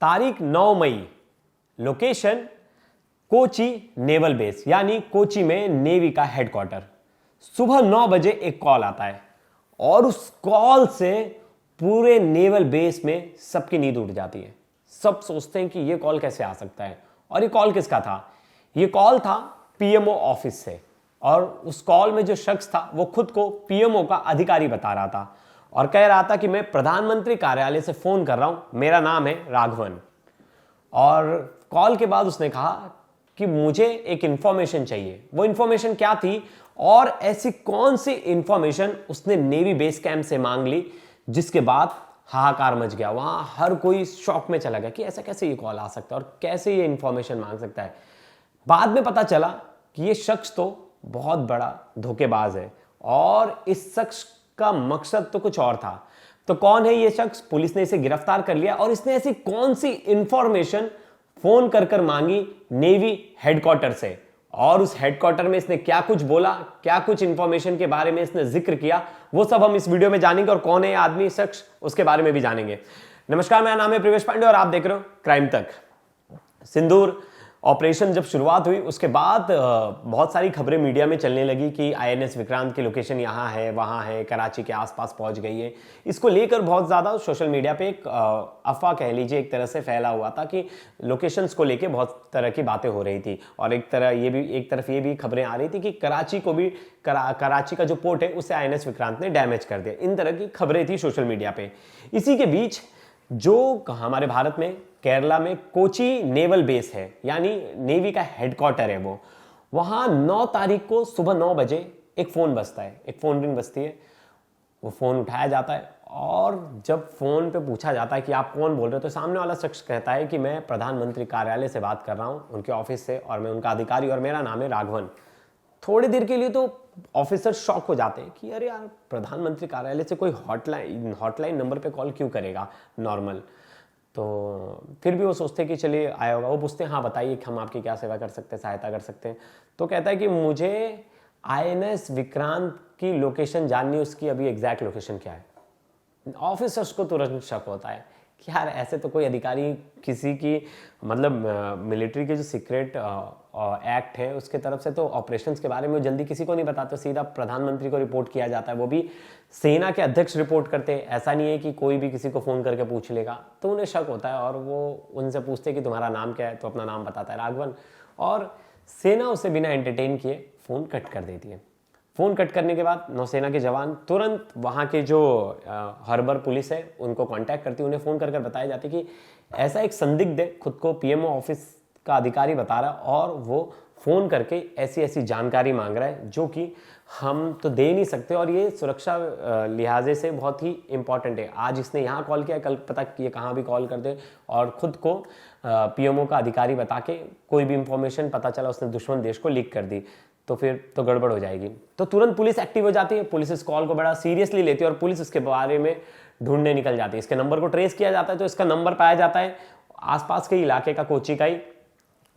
तारीख 9 मई, location Kochi naval base, यानी कोची में नेवी का हेडक्वार्टर। सुबह 9 बजे एक कॉल आता है और उस कॉल से पूरे नेवल बेस में सबकी नींद उड़ जाती है। सब सोचते हैं कि ये कॉल कैसे आ सकता है। और ये कॉल किसका था? ये कॉल था पीएमओ ऑफिस से, और उस कॉल में जो शख्स था वो खुद को पीएमओ का अधिकारी बता रहा था और कह रहा था कि मैं प्रधानमंत्री कार्यालय से फोन कर रहा हूं, मेरा नाम है राघवन। और कॉल के बाद उसने कहा कि मुझे एक इंफॉर्मेशन चाहिए। वो इंफॉर्मेशन क्या थी और ऐसी कौन सी इंफॉर्मेशन उसने नेवी बेस कैंप से मांग ली, जिसके बाद हाहाकार मच गया। वहां हर कोई शॉक में चला गया कि ऐसा कैसे ये कॉल आ सकता है और कैसे ये इंफॉर्मेशन मांग सकता है। बाद में पता चला कि ये शख्स तो बहुत बड़ा धोखेबाज है और इस शख्स का मकसद तो कुछ और था। तो कौन है ये शख्स? पुलिस ने इसे गिरफ्तार कर लिया और इसने ऐसी कौन सी इंफॉर्मेशन फोन कर कर मांगी नेवी हेडक्वार्टर से, और उस हेडक्वार्टर में इसने क्या कुछ बोला, क्या कुछ इंफॉर्मेशन के बारे में इसने जिक्र किया, वो सब हम इस वीडियो में जानेंगे। और कौन है ये आदमी शख्स, उसके बारे में भी जानेंगे। नमस्कार, मेरा नाम है प्रवेश पांडे और आप देख रहे हो क्राइम तक। सिंदूर ऑपरेशन जब शुरुआत हुई उसके बाद बहुत सारी खबरें मीडिया में चलने लगी कि आईएनएस विक्रांत की लोकेशन यहाँ है, वहाँ है, कराची के आसपास पहुँच गई है। इसको लेकर बहुत ज़्यादा सोशल मीडिया पे एक अफवाह कह लीजिए एक तरह से फैला हुआ था कि लोकेशंस को लेके बहुत तरह की बातें हो रही थी। और एक तरफ ये भी खबरें आ रही थी कि कराची को भी कराची का जो पोर्ट है उसे आईएनएस विक्रांत ने डैमेज कर दिया। इन तरह की खबरें थी सोशल मीडिया पे। इसी के बीच जो हमारे भारत में केरला में कोची नेवल बेस है, यानी नेवी का हेडक्वार्टर है, वो वहां 9 तारीख को सुबह 9 बजे एक फोन बजता है, एक फोन रिंग बजती है। वो फोन उठाया जाता है और जब फोन पे पूछा जाता है कि आप कौन बोल रहे हो, तो सामने वाला शख्स कहता है कि मैं प्रधानमंत्री कार्यालय से बात कर रहा हूं, उनके ऑफिस से, और मैं उनका अधिकारी और मेरा नाम है राघवन। थोड़ी देर के लिए तो ऑफिसर शॉक हो जाते हैं कि अरे यार, प्रधानमंत्री कार्यालय से कोई हॉटलाइन नंबर पे कॉल क्यों करेगा नॉर्मल। तो फिर भी वो सोचते कि चलिए आया होगा। वो पूछते हैं हाँ बताइए कि हम आपकी क्या सेवा कर सकते हैं, सहायता कर सकते हैं। तो कहता है कि मुझे आईएनएस विक्रांत की लोकेशन जाननी है, उसकी अभी एग्जैक्ट लोकेशन क्या है। ऑफिसर्स को तुरंत शक होता है कि यार ऐसे तो कोई अधिकारी किसी की मतलब मिलिट्री के जो सीक्रेट एक्ट है उसके तरफ से तो ऑपरेशंस के बारे में जल्दी किसी को नहीं बताते, सीधा प्रधानमंत्री को रिपोर्ट किया जाता है। वो भी सेना के अध्यक्ष रिपोर्ट करते हैं, ऐसा नहीं है कि कोई भी किसी को फ़ोन करके पूछ लेगा। तो उन्हें शक होता है और वो उनसे पूछते हैं कि तुम्हारा नाम क्या है, तो अपना नाम बताता है राघवन। और सेना उसे बिना एंटरटेन किए फ़ोन कट कर देती है। फ़ोन कट करने के बाद नौसेना के जवान तुरंत वहाँ के जो हार्बर पुलिस है उनको कांटेक्ट करती है। उन्हें फ़ोन कर बताया जाती है कि ऐसा एक संदिग्ध है, खुद को पीएमओ ऑफिस का अधिकारी बता रहा है और वो फ़ोन करके ऐसी ऐसी जानकारी मांग रहा है जो कि हम तो दे नहीं सकते, और ये सुरक्षा लिहाजे से बहुत ही इंपॉर्टेंट है। आज इसने यहाँ कॉल किया, कल पता ये कहाँ भी कॉल कर दे, और खुद को पीएमओ का अधिकारी बता के कोई भी इंफॉर्मेशन पता चला उसने दुश्मन देश को लीक कर दी, तो फिर तो गड़बड़ हो जाएगी। तो तुरंत पुलिस एक्टिव हो जाती है। पुलिस इस कॉल को बड़ा सीरियसली लेती है और पुलिस इसके बारे में ढूंढने निकल जाती है। इसके नंबर को ट्रेस किया जाता है, तो इसका नंबर पाया जाता है आसपास के इलाके का, कोची का ही।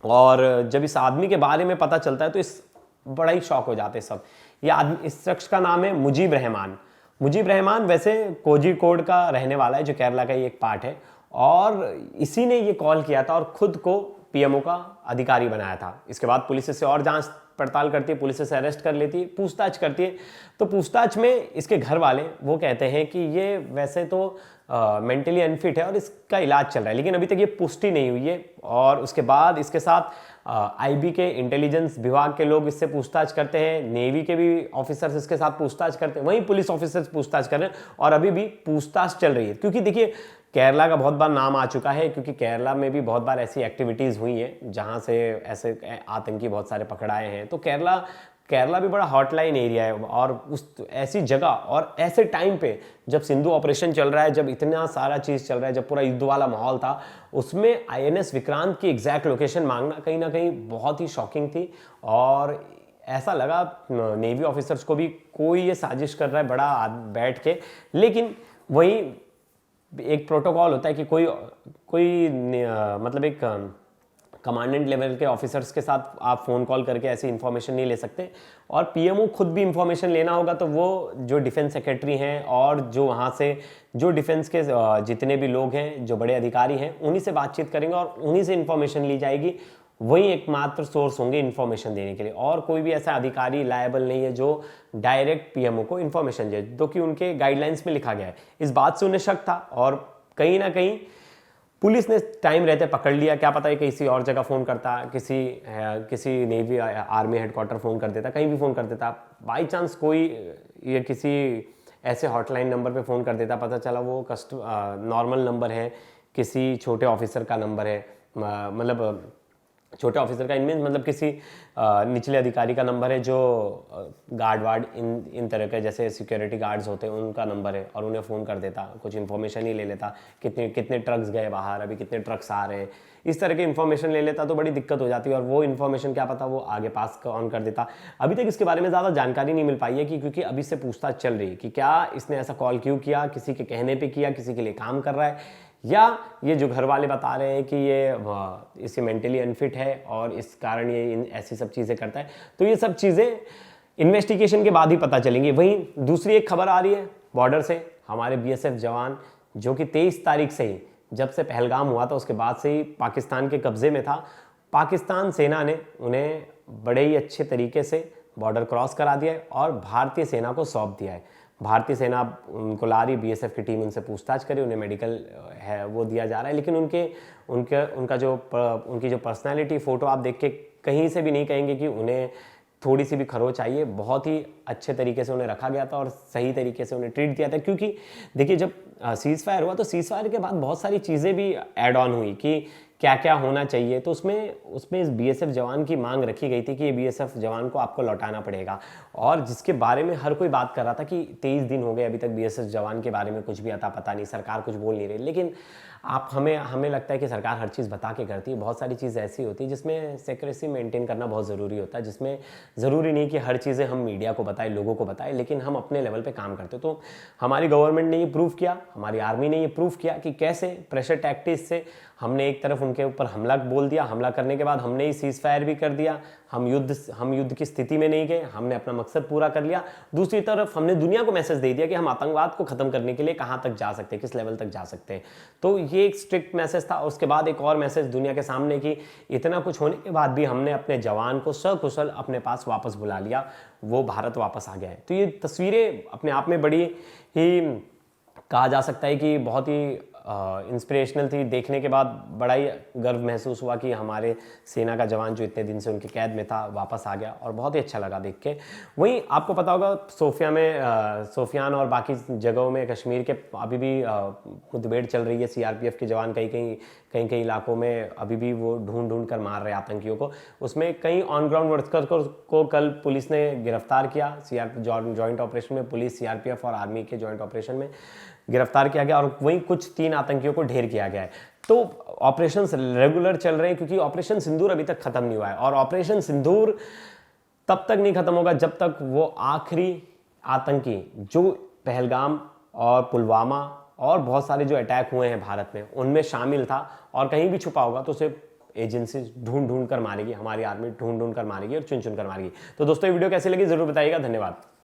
और जब इस आदमी के बारे में पता चलता है तो इस बड़ा ही शॉक हो जाते हैं सब। ये आदमी, इस शख्स का नाम है मुजीब रहमान। मुजीब रहमान वैसे कोझिकोड का रहने वाला है, जो केरला का ही एक पार्ट है, और इसी ने ये कॉल किया था और खुद को पीएमओ का अधिकारी बनाया था। इसके बाद पुलिस इससे और जांच पड़ताल करती है, पुलिस इसे अरेस्ट कर लेती है, पूछताछ करती है। तो पूछताछ में इसके घर वाले वो कहते हैं कि ये वैसे तो मेंटली अनफिट है और इसका इलाज चल रहा है, लेकिन अभी तक ये पुष्टि नहीं हुई है। और उसके बाद इसके साथ आईबी के इंटेलिजेंस विभाग के लोग इससे पूछताछ करते हैं, नेवी के भी ऑफिसर्स इसके साथ पूछताछ करते हैं, वहीं पुलिस ऑफिसर्स पूछताछ कर रहे हैं, और अभी भी पूछताछ चल रही है। क्योंकि देखिए केरला का बहुत बार नाम आ चुका है, क्योंकि केरला में भी बहुत बार ऐसी एक्टिविटीज़ हुई हैं जहाँ से ऐसे आतंकी बहुत सारे पकड़ाए हैं। तो केरला भी बड़ा हॉटलाइन एरिया है, और उस ऐसी जगह और ऐसे टाइम पे जब सिंधु ऑपरेशन चल रहा है, जब इतना सारा चीज़ चल रहा है, जब पूरा युद्ध वाला माहौल था, उसमें आईएनएस विक्रांत की एग्जैक्ट लोकेशन मांगना कहीं ना कहीं बहुत ही शॉकिंग थी। और ऐसा लगा नेवी ऑफिसर्स को भी कोई ये साजिश कर रहा है बड़ा बैठ के। लेकिन वहीं एक प्रोटोकॉल होता है कि कोई मतलब एक कमांडेंट लेवल के ऑफिसर्स के साथ आप फ़ोन कॉल करके ऐसी इन्फॉर्मेशन नहीं ले सकते। और पीएमओ खुद भी इन्फॉर्मेशन लेना होगा तो वो जो डिफेंस सेक्रेटरी हैं और जो वहाँ से जो डिफेंस के जितने भी लोग हैं, जो बड़े अधिकारी हैं, उन्हीं से बातचीत करेंगे और उन्हीं से इन्फॉर्मेशन ली जाएगी। वही एकमात्र सोर्स होंगे इन्फॉर्मेशन देने के लिए, और कोई भी ऐसा अधिकारी लायबल नहीं है जो डायरेक्ट पीएमओ को इन्फॉर्मेशन दे, जो कि उनके गाइडलाइंस में लिखा गया है। इस बात से उन्हें शक था और कहीं ना कहीं पुलिस ने टाइम रहते पकड़ लिया। क्या पता है किसी और जगह फ़ोन करता, किसी नेवी आर्मी हेडक्वार्टर फ़ोन कर देता, कहीं भी फ़ोन कर देता, बाई चांस कोई ये किसी ऐसे हॉटलाइन नंबर पे फ़ोन कर देता, पता चला वो नॉर्मल नंबर है, किसी छोटे ऑफिसर का नंबर है, मतलब छोटे ऑफिसर का इनमें मतलब किसी निचले अधिकारी का नंबर है जो गार्ड वार्ड इन तरह के जैसे सिक्योरिटी गार्ड्स होते हैं उनका नंबर है, और उन्हें फ़ोन कर देता, कुछ इन्फॉर्मेशन ही ले लेता, कितने ट्रक्स गए बाहर, अभी कितने ट्रक्स आ रहे हैं, इस तरह की इन्फॉर्मेशन ले लेता तो बड़ी दिक्कत हो जाती है। और वो इन्फॉर्मेशन क्या पता वो आगे पास ऑन कर देता। अभी तक इसके बारे में ज़्यादा जानकारी नहीं मिल पाई है कि क्योंकि अभी से पूछताछ चल रही है कि क्या इसने ऐसा कॉल क्यों किया, किसी के कहने पर किया, किसी के लिए काम कर रहा है, या ये जो घर वाले बता रहे हैं कि ये इसे मेंटली अनफिट है और इस कारण ये ऐसी सब चीज़ें करता है। तो ये सब चीज़ें इन्वेस्टिगेशन के बाद ही पता चलेंगी। वहीं दूसरी एक खबर आ रही है बॉर्डर से, हमारे बीएसएफ जवान जो कि 23 तारीख से ही, जब से पहलगाम हुआ था उसके बाद से ही पाकिस्तान के कब्जे में था, पाकिस्तान सेना ने उन्हें बड़े ही अच्छे तरीके से बॉर्डर क्रॉस करा दिया है और भारतीय सेना को सौंप दिया है। भारतीय सेना उनको ला रही, बीएसएफ की टीम उनसे पूछताछ करे, उन्हें मेडिकल है वो दिया जा रहा है, लेकिन उनकी जो पर्सनालिटी फ़ोटो आप देख के कहीं से भी नहीं कहेंगे कि उन्हें थोड़ी सी भी खरोच आई है। बहुत ही अच्छे तरीके से उन्हें रखा गया था और सही तरीके से उन्हें ट्रीट किया था, क्योंकि देखिए जब सीज़ फायर हुआ तो सीज़ फायर के बाद बहुत सारी चीज़ें भी ऐड ऑन हुई कि क्या क्या होना चाहिए। तो उसमें इस बीएसएफ जवान की मांग रखी गई थी कि ये बीएसएफ जवान को आपको लौटाना पड़ेगा, और जिसके बारे में हर कोई बात कर रहा था कि 23 दिन हो गए अभी तक बीएसएफ जवान के बारे में कुछ भी अता पता नहीं, सरकार कुछ बोल नहीं रही। लेकिन हमें लगता है कि सरकार हर चीज़ बता के करती है। बहुत सारी चीज़ ऐसी होती है जिसमें सेक्रेसी मेंटेन करना बहुत ज़रूरी होता है, जिसमें ज़रूरी नहीं कि हर चीज़ें हम मीडिया को बताएं, लोगों को बताएं, लेकिन हम अपने लेवल पे काम करते। तो हमारी गवर्नमेंट ने ये प्रूव किया, हमारी आर्मी ने ये प्रूव किया कि कैसे प्रेशर टैक्टिक्स से हमने एक तरफ उनके ऊपर हमला बोल दिया, हमला करने के बाद हमने ही सीज़ फायर भी कर दिया, हम युद्ध की स्थिति में नहीं गए, हमने अपना मकसद पूरा कर लिया। दूसरी तरफ हमने दुनिया को मैसेज दे दिया कि हम आतंकवाद को खत्म करने के लिए कहाँ तक जा सकते हैं, किस लेवल तक जा सकते हैं। तो ये एक स्ट्रिक्ट मैसेज था। उसके बाद एक और मैसेज दुनिया के सामने कि इतना कुछ होने के बाद भी हमने अपने जवान को सकुशल अपने पास वापस बुला लिया, वो भारत वापस आ गया है। तो ये तस्वीरें अपने आप में बड़ी ही कहा जा सकता है कि बहुत ही इंस्पिरेशनल थी। देखने के बाद बड़ा ही गर्व महसूस हुआ कि हमारे सेना का जवान जो इतने दिन से उनकी कैद में था वापस आ गया, और बहुत ही अच्छा लगा देख के। वहीं आपको पता होगा सोफियान और बाकी जगहों में कश्मीर के अभी भी मुठभेड़ चल रही है। सीआरपीएफ के जवान कई इलाकों में अभी भी वो ढूंढ कर मार रहे हैं आतंकियों को। उसमें कई ऑन ग्राउंड वर्कर्स को कल पुलिस ने गिरफ्तार किया। जॉइंट ऑपरेशन में पुलिस, सीआरपीएफ और आर्मी के जॉइंट ऑपरेशन में गिरफ्तार किया गया, और वहीं कुछ 3 आतंकियों को ढेर किया गया है। तो ऑपरेशंस रेगुलर चल रहे हैं, क्योंकि ऑपरेशन सिंदूर अभी तक खत्म नहीं हुआ है, और ऑपरेशन सिंदूर तब तक नहीं खत्म होगा जब तक वो आखिरी आतंकी जो पहलगाम और पुलवामा और बहुत सारे जो अटैक हुए हैं भारत में उनमें शामिल था और कहीं भी छुपा होगा तो उसे एजेंसी ढूंढ कर मारेगी, हमारी आर्मी ढूंढ कर मारेगी और चुन कर मारेगी। तो दोस्तों ये वीडियो कैसी लगी जरूर बताइएगा। धन्यवाद।